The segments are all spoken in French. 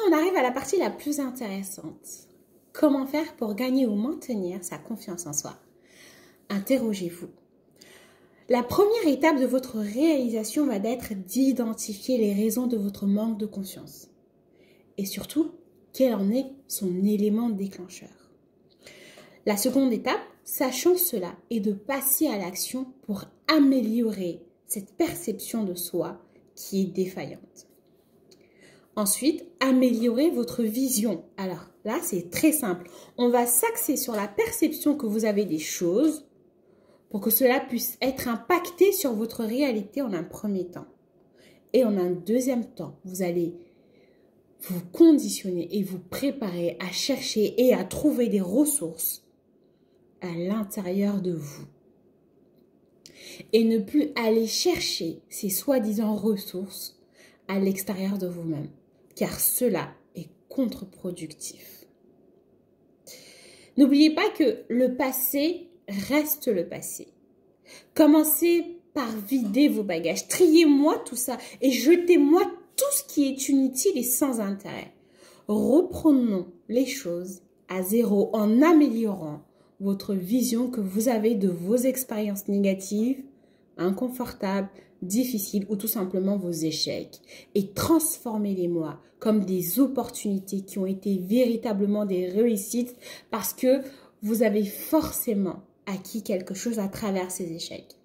on arrive à la partie la plus intéressante. Comment faire pour gagner ou maintenir sa confiance en soi? Interrogez-vous. La première étape de votre réalisation va être d'identifier les raisons de votre manque de confiance. Et surtout, quel en est son élément déclencheur. La seconde étape, sachant cela, est de passer à l'action pour améliorer cette perception de soi qui est défaillante. Ensuite, améliorer votre vision. Alors là, c'est très simple. On va s'axer sur la perception que vous avez des choses pour que cela puisse être impacté sur votre réalité en un premier temps. Et en un deuxième temps, vous allez vous conditionner et vous préparer à chercher et à trouver des ressources à l'intérieur de vous. Et ne plus aller chercher ces soi-disant ressources à l'extérieur de vous-même, car cela est contre-productif. N'oubliez pas que le passé reste le passé. Commencez par vider vos bagages, triez-moi tout ça et jetez-moi tout ce qui est inutile et sans intérêt. Reprenons les choses à zéro en améliorant votre vision que vous avez de vos expériences négatives, inconfortables, difficiles ou tout simplement vos échecs. Et transformez-les-moi comme des opportunités qui ont été véritablement des réussites parce que vous avez forcément acquis quelque chose à travers ces échecs.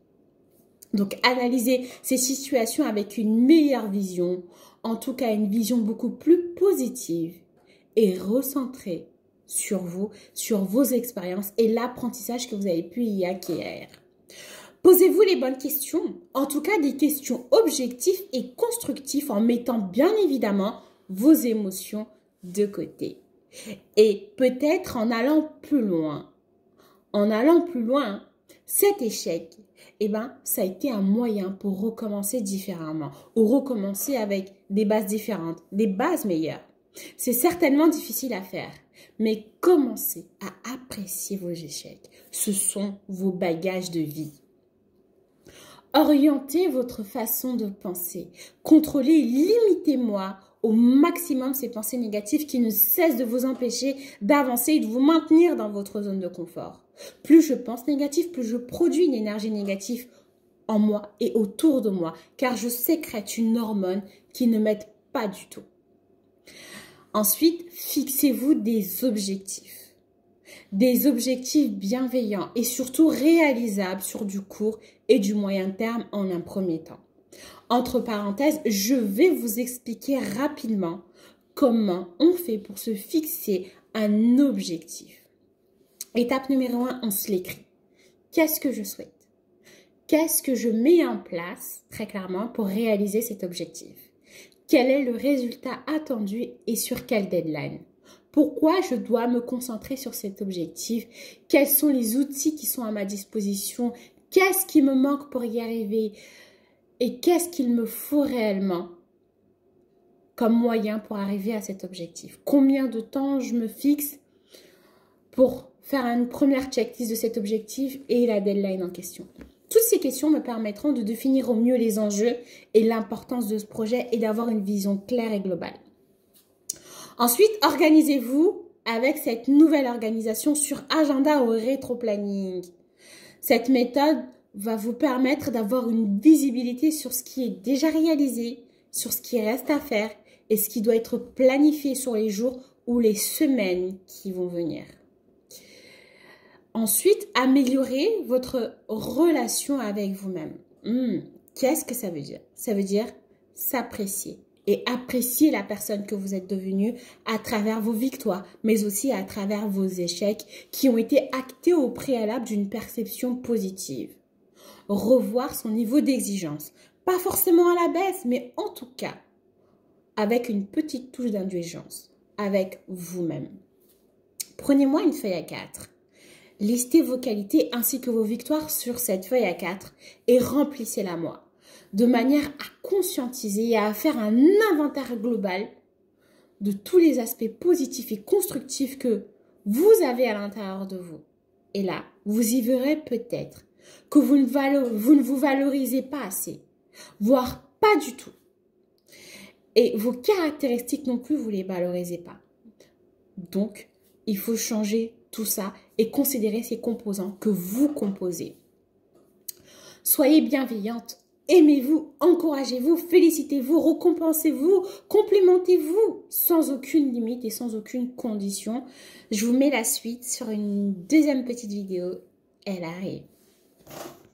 Donc, analysez ces situations avec une meilleure vision, en tout cas une vision beaucoup plus positive et recentrez sur vous, sur vos expériences et l'apprentissage que vous avez pu y acquérir. Posez-vous les bonnes questions, en tout cas des questions objectives et constructives en mettant bien évidemment vos émotions de côté. Et peut-être en allant plus loin. Cet échec, ça a été un moyen pour recommencer différemment ou recommencer avec des bases différentes, des bases meilleures. C'est certainement difficile à faire, mais commencez à apprécier vos échecs. Ce sont vos bagages de vie. Orientez votre façon de penser. Contrôlez et limitez-moi au maximum ces pensées négatives qui ne cessent de vous empêcher d'avancer et de vous maintenir dans votre zone de confort. Plus je pense négatif, plus je produis une énergie négative en moi et autour de moi, car je sécrète une hormone qui ne m'aide pas du tout. Ensuite, fixez-vous des objectifs bienveillants et surtout réalisables sur du court et du moyen terme en un premier temps. Entre parenthèses, je vais vous expliquer rapidement comment on fait pour se fixer un objectif. Étape numéro 1, on se l'écrit. Qu'est-ce que je souhaite? Qu'est-ce que je mets en place, très clairement, pour réaliser cet objectif? Quel est le résultat attendu et sur quelle deadline? Pourquoi je dois me concentrer sur cet objectif? Quels sont les outils qui sont à ma disposition? Qu'est-ce qui me manque pour y arriver? Et qu'est-ce qu'il me faut réellement comme moyen pour arriver à cet objectif? Combien de temps je me fixe pour faire une première checklist de cet objectif et la deadline en question? Toutes ces questions me permettront de définir au mieux les enjeux et l'importance de ce projet et d'avoir une vision claire et globale. Ensuite, organisez-vous avec cette nouvelle organisation sur agenda ou rétro-planning. Cette méthode va vous permettre d'avoir une visibilité sur ce qui est déjà réalisé, sur ce qui reste à faire et ce qui doit être planifié sur les jours ou les semaines qui vont venir. Ensuite, améliorez votre relation avec vous-même. Qu'est-ce que ça veut dire? Ça veut dire s'apprécier et apprécier la personne que vous êtes devenue à travers vos victoires, mais aussi à travers vos échecs qui ont été actés au préalable d'une perception positive. Revoir son niveau d'exigence, pas forcément à la baisse, mais en tout cas avec une petite touche d'indulgence, avec vous-même. Prenez-moi une feuille A4. Listez vos qualités ainsi que vos victoires sur cette feuille A4 et remplissez-la moi, de manière à conscientiser et à faire un inventaire global de tous les aspects positifs et constructifs que vous avez à l'intérieur de vous. Et là, vous y verrez peut-être que vous ne vous valorisez pas assez, voire pas du tout. Et vos caractéristiques non plus, vous ne les valorisez pas. Donc, il faut changer tout ça et considérer ces composants que vous composez. Soyez bienveillante, aimez-vous, encouragez-vous, félicitez-vous, récompensez-vous, complimentez-vous sans aucune limite et sans aucune condition. Je vous mets la suite sur une deuxième petite vidéo. Elle arrive.